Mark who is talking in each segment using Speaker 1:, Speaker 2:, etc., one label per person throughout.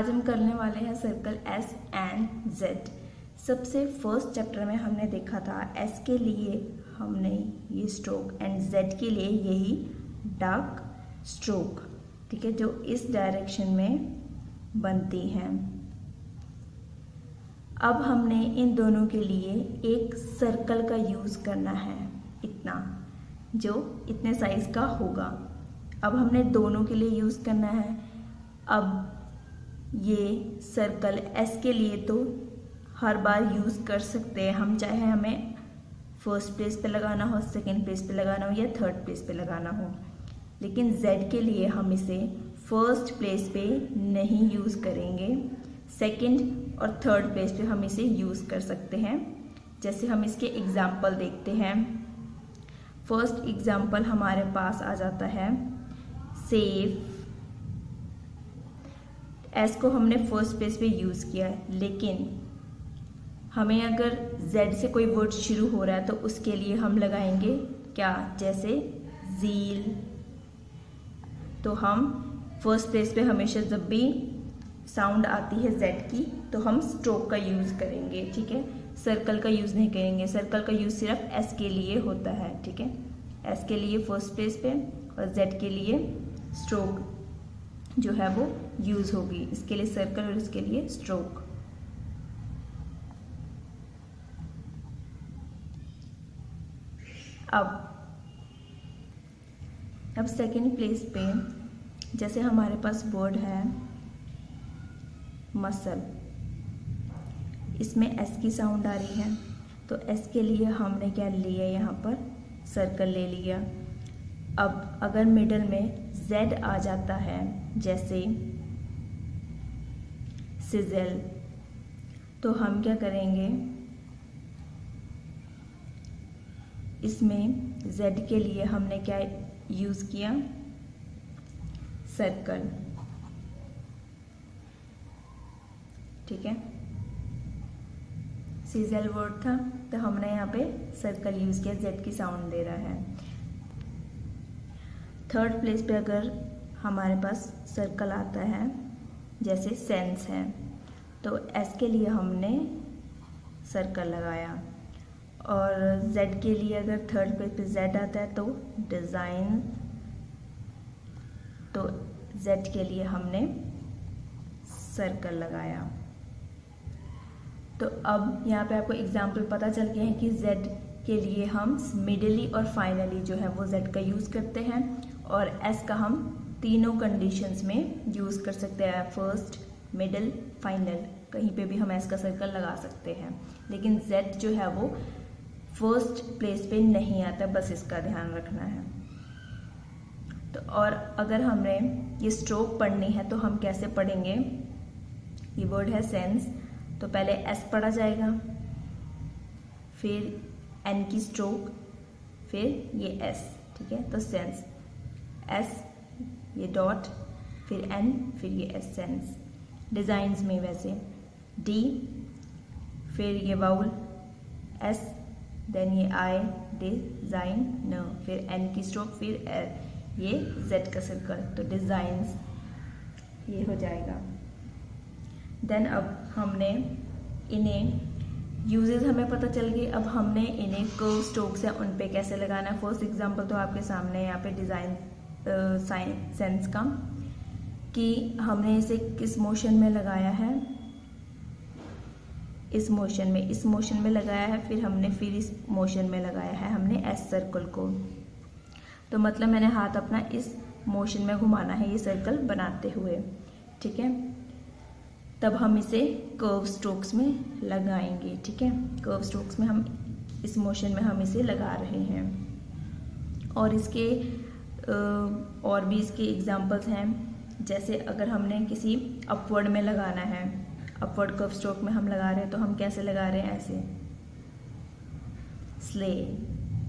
Speaker 1: आज हम करने वाले हैं सर्कल एस एंड जेड। सबसे फर्स्ट चैप्टर में हमने देखा था एस के लिए हमने ये स्ट्रोक एंड जेड के लिए यही डार्क स्ट्रोक, ठीक है, जो इस डायरेक्शन में बनती हैं। अब हमने इन दोनों के लिए एक सर्कल का यूज़ करना है, इतना जो इतने साइज का होगा। अब हमने दोनों के लिए यूज़ करना है। अब ये सर्कल एस के लिए तो हर बार यूज़ कर सकते हैं हम, चाहे हमें फर्स्ट प्लेस पे लगाना हो, सेकंड प्लेस पे लगाना हो या थर्ड प्लेस पे लगाना हो। लेकिन जेड के लिए हम इसे फर्स्ट प्लेस पे नहीं यूज़ करेंगे, सेकंड और थर्ड प्लेस पे हम इसे यूज़ कर सकते हैं। जैसे हम इसके एग्जाम्पल देखते हैं। फर्स्ट एग्जाम्पल हमारे पास आ जाता है सेफ। एस को हमने फर्स्ट प्लेस पे यूज़ किया है, लेकिन हमें अगर जेड से कोई वर्ड शुरू हो रहा है तो उसके लिए हम लगाएंगे क्या, जैसे ज़ील। तो हम फर्स्ट प्लेस पे हमेशा जब भी साउंड आती है जेड की तो हम स्ट्रोक का यूज़ करेंगे, ठीक है, सर्कल का यूज़ नहीं करेंगे। सर्कल का यूज़ सिर्फ एस के लिए होता है, ठीक है, एस के लिए फर्स्ट प्लेस पे और जेड के लिए स्ट्रोक जो है वो यूज़ होगी। इसके लिए सर्कल और इसके लिए स्ट्रोक। अब सेकंड प्लेस पे जैसे हमारे पास वर्ड है मसल, इसमें एस की साउंड आ रही है, तो एस के लिए हमने क्या लिया, यहाँ पर सर्कल ले लिया। अब अगर मिडल में जेड आ जाता है, जैसे सिजल, तो हम क्या करेंगे, इसमें जेड के लिए हमने क्या यूज़ किया, सर्कल, ठीक है। सीजल वर्ड था तो हमने यहाँ पे सर्कल यूज़ किया, जेड की साउंड दे रहा है। थर्ड प्लेस पे अगर हमारे पास सर्कल आता है जैसे सेंस है, तो एस के लिए हमने सर्कल लगाया। और जेड के लिए अगर थर्ड प्लेस पे जेड आता है तो डिज़ाइन, तो जेड के लिए हमने सर्कल लगाया। तो अब यहाँ पे आपको एग्जाम्पल पता चल गया है कि जेड के लिए हम मिडली और फाइनली जो है वो जेड का यूज़ करते हैं, और एस का हम तीनों कंडीशंस में यूज़ कर सकते हैं, फर्स्ट, मिडल, फाइनल, कहीं पे भी हम एस का सर्कल लगा सकते हैं। लेकिन जेड जो है वो फर्स्ट प्लेस पे नहीं आता, बस इसका ध्यान रखना है। तो और अगर हमने ये स्ट्रोक पढ़नी है तो हम कैसे पढ़ेंगे, ये वर्ड है सेंस, तो पहले एस पढ़ा जाएगा, फिर एन की स्ट्रोक, फिर ये एस, ठीक है। तो सेंस, एस, ये डॉट, फिर एन, फिर ये एस, सेंस। डिज़ाइंस में वैसे डी, फिर ये वाउल एस, देन ये आई, डिज़ाइन न, फिर एन की स्ट्रोक, फिर एल, ये जेड का सर्कल, तो डिज़ाइंस ये हो जाएगा। देन अब हमने इन्हें यूजेस हमें पता चल गए। अब हमने इन्हें कर्व स्ट्रोक्स हैं उन पे कैसे लगाना है। फर्स्ट एग्जांपल तो आपके सामने यहाँ पे डिज़ाइन सेंस का, कि हमने इसे किस मोशन में लगाया है, इस मोशन में लगाया है, फिर इस मोशन में लगाया है हमने एस सर्कल को। तो मतलब मैंने हाथ अपना इस मोशन में घुमाना है ये सर्कल बनाते हुए, ठीक है। तब हम इसे कर्व स्ट्रोक्स में लगाएंगे, ठीक है। कर्व स्ट्रोक्स में हम इस मोशन में हम इसे लगा रहे हैं। और इसके और भी इसके एग्जांपल्स हैं। जैसे अगर हमने किसी अपवर्ड में लगाना है, अपवर्ड कर्व स्ट्रोक में हम लगा रहे हैं, तो हम कैसे लगा रहे हैं, ऐसे स्ले,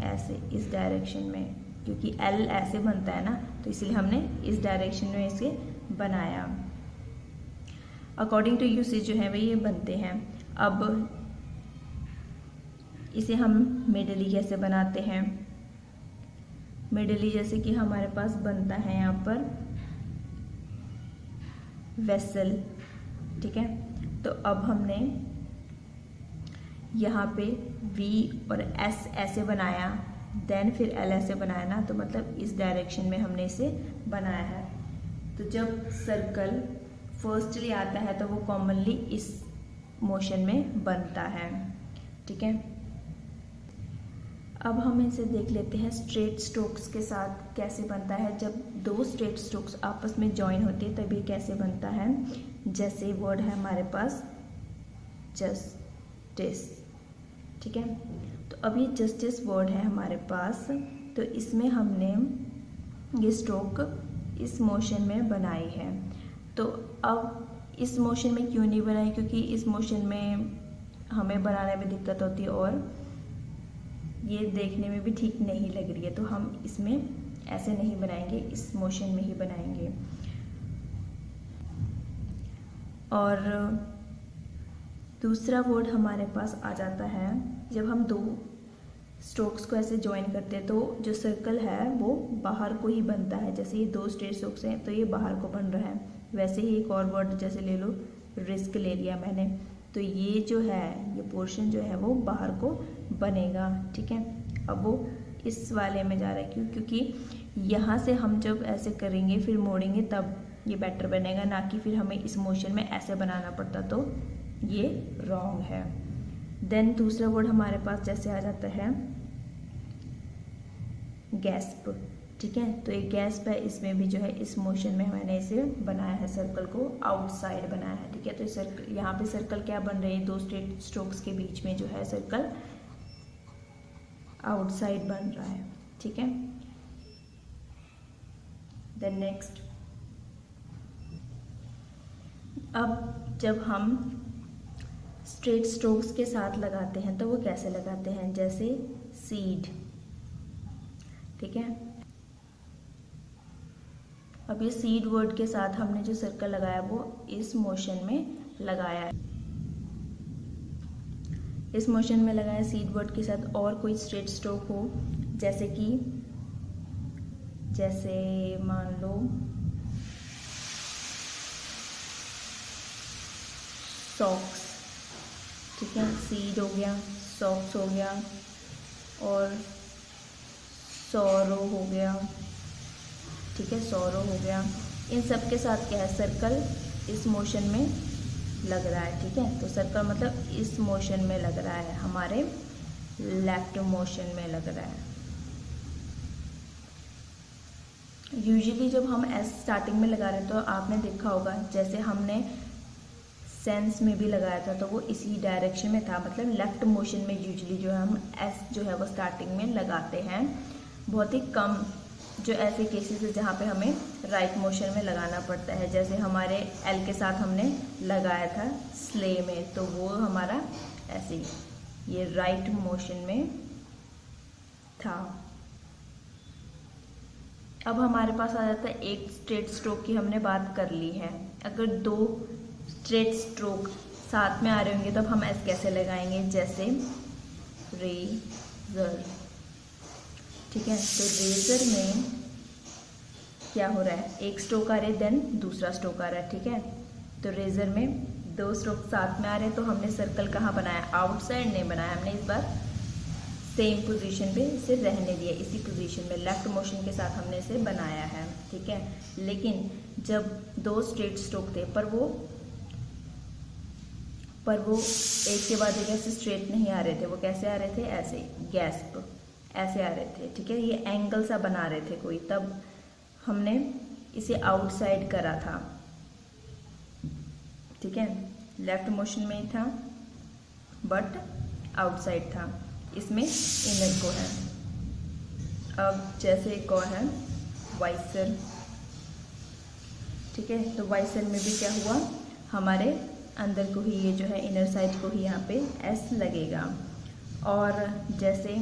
Speaker 1: ऐसे इस डायरेक्शन में, क्योंकि एल ऐसे बनता है ना, तो इसलिए हमने इस डायरेक्शन में इसे बनाया। अकॉर्डिंग टू यूसेज जो है वही ये बनते हैं। अब इसे हम मिडली कैसे बनाते हैं, मिडली जैसे कि हमारे पास बनता है यहाँ पर वेसल, ठीक है। तो अब हमने यहाँ पे V और S ऐसे बनाया, देन फिर L ऐसे बनाया ना, तो मतलब इस डायरेक्शन में हमने इसे बनाया है। तो जब सर्कल फर्स्टली आता है तो वो कॉमनली इस मोशन में बनता है, ठीक है। अब हम इसे देख लेते हैं स्ट्रेट स्ट्रोक्स के साथ कैसे बनता है। जब दो स्ट्रेट स्ट्रोक्स आपस में जॉइन होती है तब ये कैसे बनता है। जैसे वर्ड है हमारे पास जस्टिस, ठीक है। तो अब ये जस्टिस वर्ड है हमारे पास, तो इसमें हमने ये स्ट्रोक इस मोशन में बनाई है। तो अब इस मोशन में क्यों नहीं बनाई, क्योंकि इस मोशन में हमें बनाने में दिक्कत होती है और ये देखने में भी ठीक नहीं लग रही है, तो हम इसमें ऐसे नहीं बनाएंगे, इस मोशन में ही बनाएंगे। और दूसरा वर्ड हमारे पास आ जाता है, जब हम दो स्ट्रोक्स को ऐसे ज्वाइन करते हैं तो जो सर्कल है वो बाहर को ही बनता है। जैसे ये दो स्ट्रेट स्ट्रोक्स हैं तो ये बाहर को बन रहा है, वैसे ही एक और वर्ड जैसे ले लो, रिस्क ले लिया मैंने, तो ये जो है ये पोर्शन जो है वो बाहर को बनेगा, ठीक है। अब वो इस वाले में जा रहा है, क्योंकि यहाँ से हम जब ऐसे करेंगे फिर मोड़ेंगे तब ये बेटर बनेगा, ना कि फिर हमें इस मोशन में ऐसे बनाना पड़ता, तो ये रॉन्ग है। देन दूसरा वर्ड हमारे पास जैसे आ जाता है गैस्प, ठीक है। तो एक गैस्प है, इसमें भी जो है इस मोशन में मैंने इसे बनाया है, सर्कल को आउटसाइड बनाया है, ठीक है। तो सर्कल यहाँ पे सर्कल क्या बन रही है, दो स्ट्रेट स्ट्रोक्स के बीच में जो है सर्कल आउटसाइड बन रहा है, ठीक है। देन नेक्स्ट, अब जब हम स्ट्रेट स्ट्रोक्स के साथ लगाते हैं तो वो कैसे लगाते हैं, जैसे सीड, ठीक है। अब ये सीड वर्ड के साथ हमने जो सर्कल लगाया वो इस मोशन में लगाया है, इस मोशन में लगाया सीड वर्ड के साथ। और कोई स्ट्रेट स्ट्रोक हो, जैसे कि जैसे मान लो सॉक्स, ठीक है, सीड हो गया, सॉक्स हो गया और सौरो हो गया, ठीक है, सौरो हो गया। इन सब के साथ क्या है, सर्कल इस मोशन में लग रहा है, ठीक है। तो सर्कल मतलब इस मोशन में लग रहा है, हमारे लेफ्ट मोशन में लग रहा है। यूजुअली जब हम एस स्टार्टिंग में लगा रहे हैं तो आपने देखा होगा, जैसे हमने सेंस में भी लगाया था तो वो इसी डायरेक्शन में था, मतलब लेफ्ट मोशन में यूजुअली जो है हम एस जो है वो स्टार्टिंग में लगाते हैं। बहुत ही कम जो ऐसे केसेस है जहाँ पे हमें राइट मोशन में लगाना पड़ता है, जैसे हमारे एल के साथ हमने लगाया था स्ले में, तो वो हमारा ऐसे ही ये राइट मोशन में था। अब हमारे पास आ जाता है एक स्ट्रेट स्ट्रोक की हमने बात कर ली है। अगर दो स्ट्रेट स्ट्रोक साथ में आ रहे होंगे तब हम एस कैसे लगाएंगे, जैसे रेजर, ठीक है। तो रेजर में क्या हो रहा है, एक स्ट्रोक आ रहा है देन दूसरा स्ट्रोक आ रहा है, ठीक है। तो रेजर में दो स्ट्रोक साथ में आ रहे हैं तो हमने सर्कल कहाँ बनाया, आउटसाइड नहीं बनाया, हमने इस बार सेम पोजीशन पे इसे रहने दिया, इसी पोजीशन में लेफ्ट मोशन के साथ हमने इसे बनाया है, ठीक है। लेकिन जब दो स्ट्रेट स्ट्रोक थे पर वो एक के बाद एक ऐसे स्ट्रेट नहीं आ रहे थे, वो कैसे आ रहे थे, ऐसे गैस्प ऐसे आ रहे थे, ठीक है। ये एंगल सा बना रहे थे कोई, तब हमने इसे आउटसाइड करा था, ठीक है। लेफ्ट मोशन में ही था बट आउटसाइड था, इसमें इनर को है। अब जैसे एक और है वाइसर, ठीक है। तो वाइसर में भी क्या हुआ, हमारे अंदर को ही ये जो है इनर साइड को ही यहाँ पे एस लगेगा। और जैसे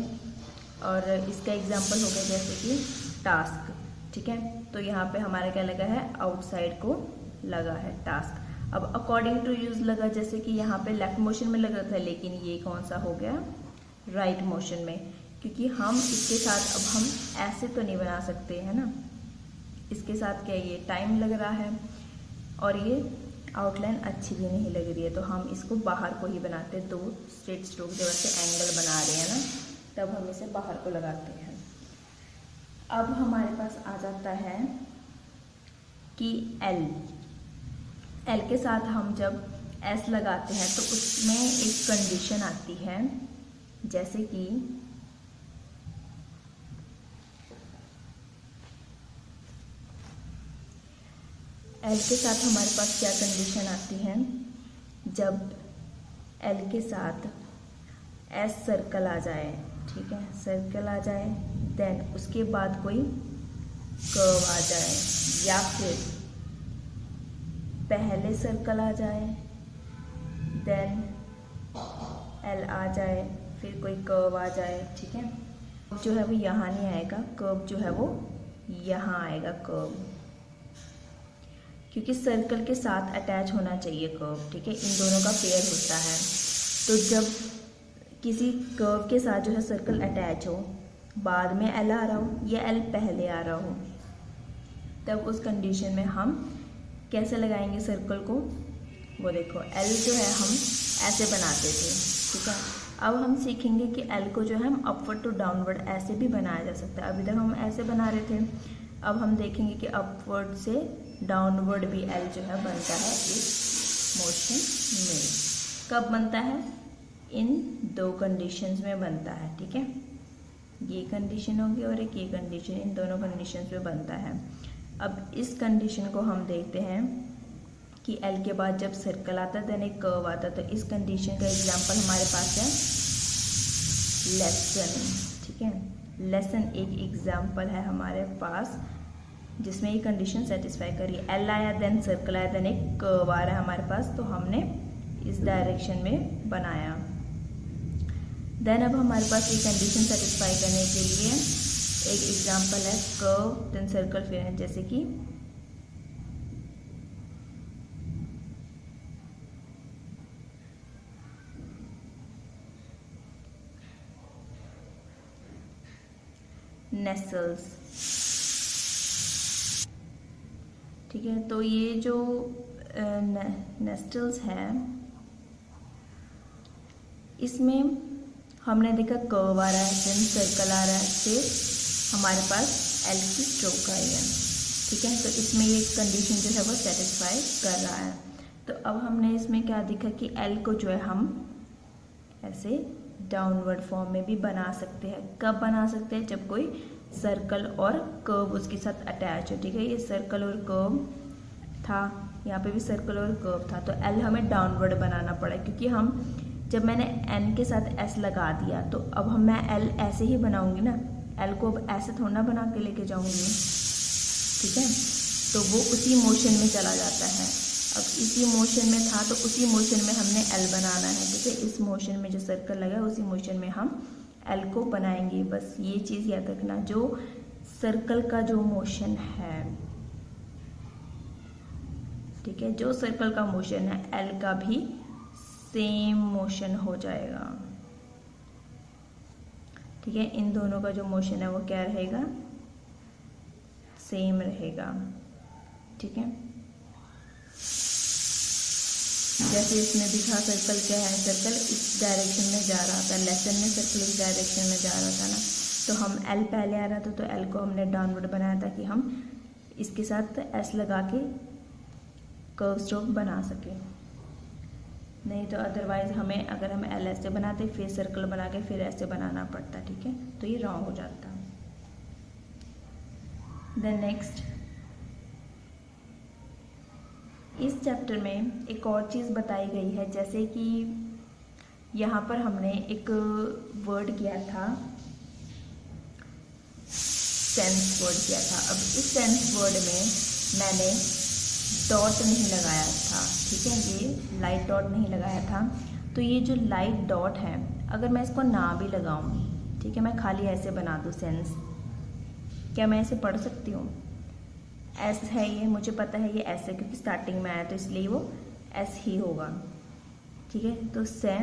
Speaker 1: और इसका एग्जांपल हो गया जैसे कि टास्क, ठीक है। तो यहाँ पे हमारा क्या लगा है, आउटसाइड को लगा है टास्क। अब अकॉर्डिंग टू यूज लगा, जैसे कि यहाँ पे लेफ्ट मोशन में लगा था लेकिन ये कौन सा हो गया, राइट मोशन में, क्योंकि हम इसके साथ अब हम ऐसे तो नहीं बना सकते है ना, इसके साथ क्या ये टाइम लग रहा है और ये आउटलाइन अच्छी भी नहीं लग रही है, तो हम इसको बाहर को ही बनाते हैं। 2 स्ट्रेट स्ट्रोक जब ऐसे एंगल बना रहे हैं ना, तब हम इसे बाहर को लगाते हैं। अब हमारे पास आ जाता है कि एल के साथ हम जब एस लगाते हैं तो उसमें एक कंडीशन आती है, जैसे कि एल के साथ हमारे पास क्या कंडीशन आती है, जब एल के साथ एस सर्कल आ जाए, ठीक है, सर्कल आ जाए, देन उसके बाद कोई कर्व आ जाए, या फिर पहले सर्कल आ जाए, देन एल आ जाए, फिर कोई कर्व आ जाए, ठीक है। जो है वो यहाँ नहीं आएगा, कर्व जो है वो यहाँ आएगा कर्व, क्योंकि सर्कल के साथ अटैच होना चाहिए कर्व, ठीक है, इन दोनों का पेयर होता है। तो जब किसी कर्व के साथ जो है सर्कल अटैच हो, बाद में एल आ रहा हो या एल पहले आ रहा हो, तब उस कंडीशन में हम कैसे लगाएंगे सर्कल को, वो देखो एल जो है हम ऐसे बनाते थे, ठीक है। अब हम सीखेंगे कि एल को जो है हम अपवर्ड टू डाउनवर्ड ऐसे भी बनाया जा सकता है। अभी तक हम ऐसे बना रहे थे, अब हम देखेंगे कि अपवर्ड से डाउनवर्ड भी एल जो है बनता है इस मोशन में। कब बनता है, इन 2 कंडीशंस में बनता है, ठीक है। ये कंडीशन होगी और एक ये कंडीशन, इन दोनों कंडीशंस में बनता है। अब इस कंडीशन को हम देखते हैं कि एल के बाद जब सर्कल आता है देन एक कर्व आता है। तो इस कंडीशन का एग्जांपल हमारे पास है लेसन, ठीक है। लेसन एक एग्जांपल है हमारे पास जिसमें ये कंडीशन सेटिस्फाई करी। एल आया, देन सर्कल आया, देन एक कर्व आ रहा है हमारे पास, तो हमने इस डायरेक्शन में बनाया। देन अब हमारे पास ये कंडीशन सेटिस्फाई करने के लिए एक एग्जांपल है कर्व देन सर्कल, फिर है जैसे कि नेसल्स, ठीक है। तो ये जो नेस्टल्स है, इसमें हमने देखा कर्व आ रहा है, देन सर्कल आ रहा है, फिर हमारे पास एल की स्ट्रोक आई है, ठीक है। तो इसमें ये कंडीशन जो है वो सेटिस्फाई कर रहा है। तो अब हमने इसमें क्या देखा कि एल को जो है हम ऐसे डाउनवर्ड फॉर्म में भी बना सकते हैं। कब बना सकते हैं, जब कोई सर्कल और कर्व उसके साथ अटैच हो, ठीक है। ये सर्कल और कर्व था, यहाँ पे भी सर्कल और कर्व था, तो एल हमें डाउनवर्ड बनाना पड़ा, क्योंकि हम जब मैंने एन के साथ एस लगा दिया तो अब मैं एल ऐसे ही बनाऊंगी ना, एल को अब ऐसे थोड़ा ना बना के लेके जाऊंगी, ठीक है। तो वो उसी मोशन में चला जाता है। अब इसी मोशन में था तो उसी मोशन में हमने एल बनाना है, ठीक है। इस मोशन में जो सर्कल लगा उसी मोशन में हम एल को बनाएंगे। बस ये चीज़ याद रखना, जो सर्कल का जो मोशन है, ठीक है, जो सर्कल का मोशन है एल का भी सेम मोशन हो जाएगा, ठीक है। इन दोनों का जो मोशन है वो क्या रहेगा, सेम रहेगा, ठीक है। जैसे इसमें दिखा सर्कल क्या है, सर्कल इस डायरेक्शन में जा रहा था, लेसन में सर्कल इस डायरेक्शन में जा रहा था ना, तो हम एल पहले आ रहा था तो एल को हमने डाउनवर्ड बनाया था कि हम इसके साथ एस लगा के कर्व स्ट्रोक बना सके। नहीं तो अदरवाइज हमें अगर हम एल ऐसे बनाते फिर सर्कल बना के फिर ऐसे बनाना पड़ता, ठीक है, तो ये रॉन्ग हो जाता। देन नेक्स्ट, इस चैप्टर में एक और चीज़ बताई गई है, जैसे कि यहाँ पर हमने एक वर्ड किया था, सेंस वर्ड किया था। अब इस सेंस वर्ड में मैंने डॉट नहीं लगाया था, ठीक है, ये लाइट डॉट नहीं लगाया था। तो ये जो लाइट डॉट है, अगर मैं इसको ना भी लगाऊं, ठीक है, मैं खाली ऐसे बना दूं सेंस, क्या मैं ऐसे पढ़ सकती हूँ? एस है ये, मुझे पता है ये एस है क्योंकि स्टार्टिंग में आया, तो इसलिए वो एस ही होगा, ठीक है। तो से,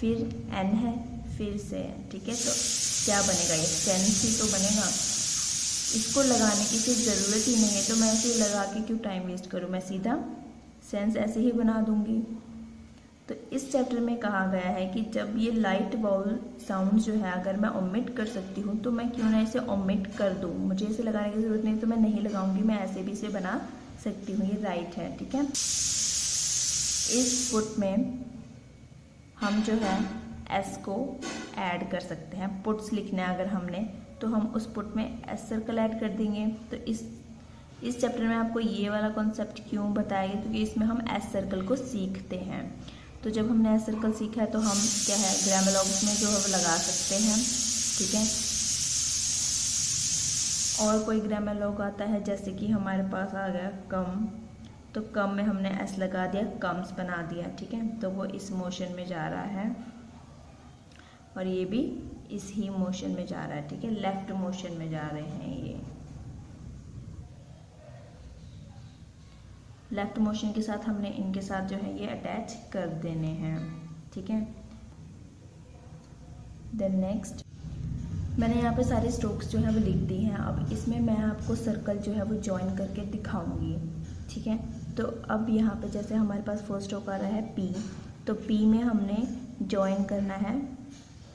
Speaker 1: फिर एन है, फिर से, ठीक है। तो क्या बनेगा, ये सेंस ही तो बनेगा। इसको लगाने की कोई ज़रूरत ही नहीं है, तो मैं ऐसे लगा के क्यों टाइम वेस्ट करूँ, मैं सीधा सेंस ऐसे ही बना दूंगी। तो इस चैप्टर में कहा गया है कि जब ये लाइट वाउल साउंड जो है अगर मैं ओमिट कर सकती हूँ तो मैं क्यों ना इसे ओमिट कर दूँ, मुझे इसे लगाने की ज़रूरत नहीं तो मैं नहीं लगाऊंगी, मैं ऐसे भी इसे बना सकती हूँ। ये राइट है, ठीक है। इस पुट में हम जो है एस को ऐड कर सकते हैं। पुट्स लिखना है अगर हमने तो हम उस पुट में एस सर्कल ऐड कर देंगे। तो इस चैप्टर में आपको ये वाला कॉन्सेप्ट क्यों बताया गया, क्योंकि इसमें हम एस सर्कल को सीखते हैं। तो जब हमने एस सर्कल सीखा है तो हम क्या है ग्रामर में जो है लगा सकते हैं, ठीक है। और कोई ग्रामर लॉग आता है जैसे कि हमारे पास आ गया कम, तो कम में हमने एस लगा दिया, कम्स बना दिया, ठीक है। तो वो इस मोशन में जा रहा है और ये भी इस ही मोशन में जा रहा है, ठीक है। लेफ्ट मोशन में जा रहे हैं, ये लेफ्ट मोशन के साथ हमने इनके साथ जो है ये अटैच कर देने हैं, ठीक है। देन नेक्स्ट मैंने यहाँ पे सारे स्ट्रोक्स जो है वो लिख दी हैं। अब इसमें मैं आपको सर्कल जो है वो ज्वाइन करके दिखाऊंगी, ठीक है। तो अब यहाँ पे जैसे हमारे पास फर्स्ट स्ट्रोक आ रहा है पी, तो पी में हमने ज्वाइन करना है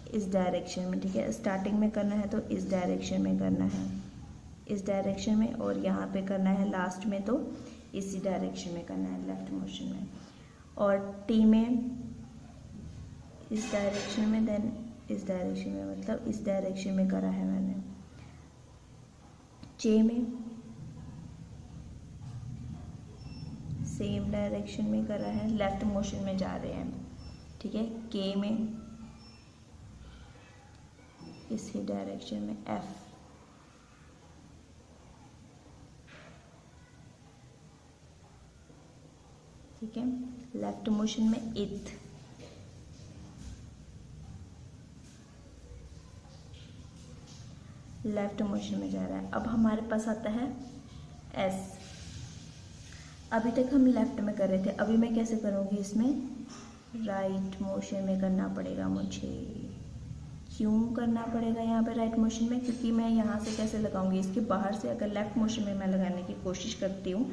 Speaker 1: इस डायरेक्शन में, ठीक है। स्टार्टिंग में करना है तो इस डायरेक्शन में करना है, इस डायरेक्शन में, और यहाँ पे करना है लास्ट में तो इसी डायरेक्शन में करना है, लेफ्ट मोशन में। और टी में इस डायरेक्शन में, देन इस डायरेक्शन में, मतलब इस डायरेक्शन में करा है मैंने। जे में सेम डायरेक्शन में करा है, लेफ्ट मोशन में जा रहे हैं, ठीक है। के में इसी डायरेक्शन में, एफ ठीक है, लेफ्ट मोशन में इथ, लेफ्ट मोशन में जा रहा है। अब हमारे पास आता है एस। अभी तक हम लेफ्ट में कर रहे थे, अभी मैं कैसे करूँगी, इसमें राइट मोशन में करना पड़ेगा मुझे। क्यों करना पड़ेगा यहाँ पे राइट मोशन में, क्योंकि मैं यहाँ से कैसे लगाऊंगी, इसके बाहर से अगर लेफ्ट मोशन में मैं लगाने की कोशिश करती हूँ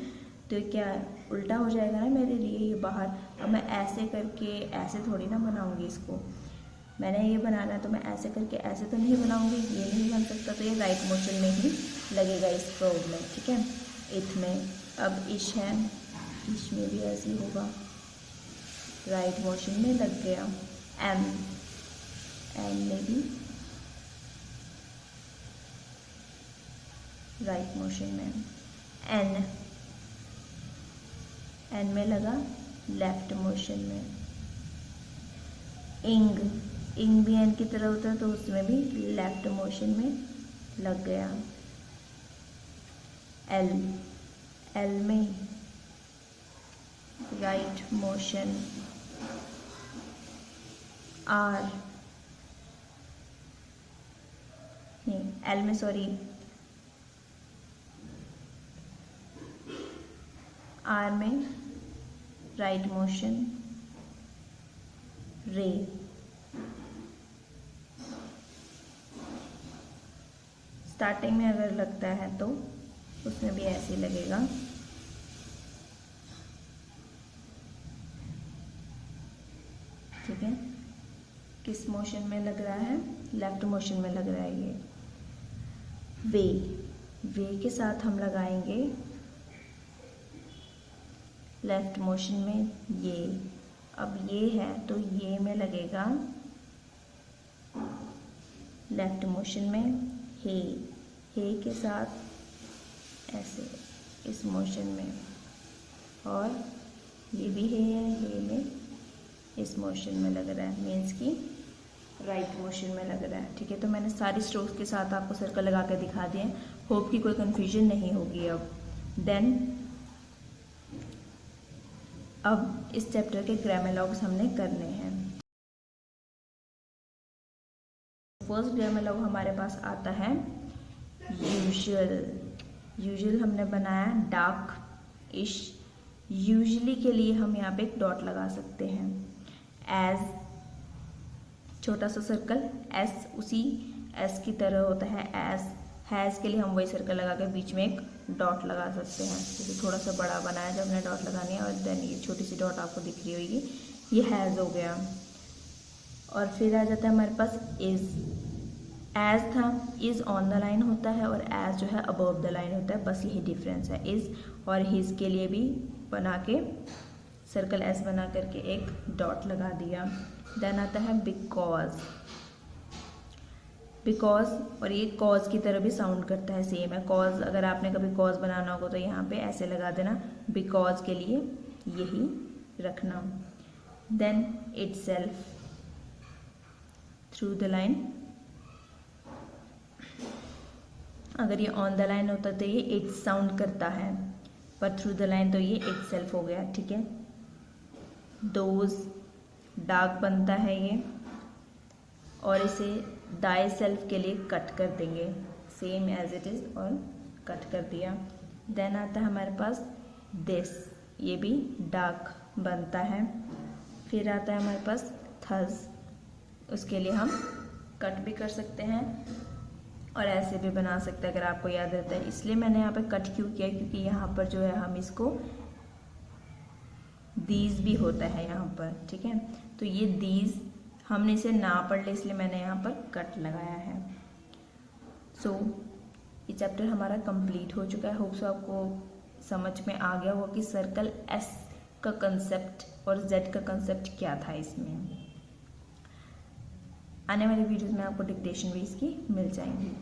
Speaker 1: तो क्या उल्टा हो जाएगा ना मेरे लिए, ये बाहर। अब मैं ऐसे करके ऐसे थोड़ी ना बनाऊंगी इसको, मैंने ये बनाना है तो मैं ऐसे करके ऐसे तो नहीं बनाऊंगी, ये नहीं बन सकता। तो ये राइट मोशन में ही लगेगा इस कर्व में, ठीक है। इथ में अब इश है, इश में भी ऐसे ही होगा, राइट मोशन में लग गया। एम, एम में भी राइट मोशन में। एन, एन में लगा लेफ्ट मोशन में। इंग, इंग भी एन की तरह होता है तो उसमें भी लेफ्ट मोशन में लग गया। एल, एल में राइट मोशन। आर, नहीं एल में सॉरी, आर में राइट मोशन। रे, स्टार्टिंग में अगर लगता है तो उसमें भी ऐसे ही लगेगा, ठीक है। किस मोशन में लग रहा है, लेफ्ट मोशन में लग रहा है ये। वे, वे के साथ हम लगाएंगे लेफ्ट मोशन में ये। अब ये है तो ये में लगेगा लेफ्ट मोशन में हे, हे के साथ ऐसे इस मोशन में, और ये भी हे है, हे में इस मोशन में लग रहा है, मीन्स कि राइट मोशन में लग रहा है, ठीक है। तो मैंने सारी स्ट्रोक्स के साथ आपको सर्कल लगा कर दिखा दिए, होप कि कोई कन्फ्यूजन नहीं होगी अब। देन अब इस चैप्टर के ग्रामर लॉग्स हमने करने हैं। फर्स्ट ग्रामर लॉग हमारे पास आता है यूजुअल। यूजुअल हमने बनाया डार्क इश। यूजुअली के लिए हम यहाँ पे एक डॉट लगा सकते हैं। एज, छोटा सा सर्कल, एस उसी एस की तरह होता है एज, हैज़ के लिए हम वही सर्कल लगा के बीच में एक डॉट लगा सकते हैं। जैसे थोड़ा सा बड़ा बनाया जब हमने डॉट लगानी है, और देन ये छोटी सी डॉट आपको दिख रही होगी, ये हैज़ हो गया। और फिर आ जाता है हमारे पास इज़। एज था, इज़ ऑन द लाइन होता है और एज जो है अबव द लाइन होता है, बस यही डिफरेंस है। इज़ और हिज के लिए भी बना के सर्कल एस बना करके एक डॉट लगा दिया। देन आता है बिकॉज। बिकॉज, और ये कॉज की तरह भी साउंड करता है, सेम है। कॉज अगर आपने कभी कॉज बनाना होगा तो यहाँ पे ऐसे लगा देना, बिकॉज के लिए यही रखना। Then itself, through the line, अगर ये ऑन द लाइन होता तो ये इट साउंड करता है, पर थ्रू द लाइन तो ये इटसेल्फ हो गया, ठीक है। दोज, डार्क बनता है ये, और इसे दाई सेल्फ के लिए कट कर देंगे, सेम एज इट इज़, और कट कर दिया। देन आता है हमारे पास दिस, ये भी डार्क बनता है। फिर आता है हमारे पास थस, उसके लिए हम कट भी कर सकते हैं और ऐसे भी बना सकते हैं अगर आपको याद रहता है। इसलिए मैंने यहाँ पे कट क्यों किया, क्योंकि यहाँ पर जो है हम इसको दीज भी होता है यहाँ पर, ठीक है। तो ये दीज हमने इसे ना पढ़ लिया, इसलिए मैंने यहाँ पर कट लगाया है। सो ये चैप्टर हमारा कंप्लीट हो चुका है। होप सो आपको समझ में आ गया होगा कि सर्कल एस का कंसेप्ट और जेड का कंसेप्ट क्या था इसमें। आने वाली वीडियोस में आपको डिक्टेशन भी इसकी मिल जाएंगी।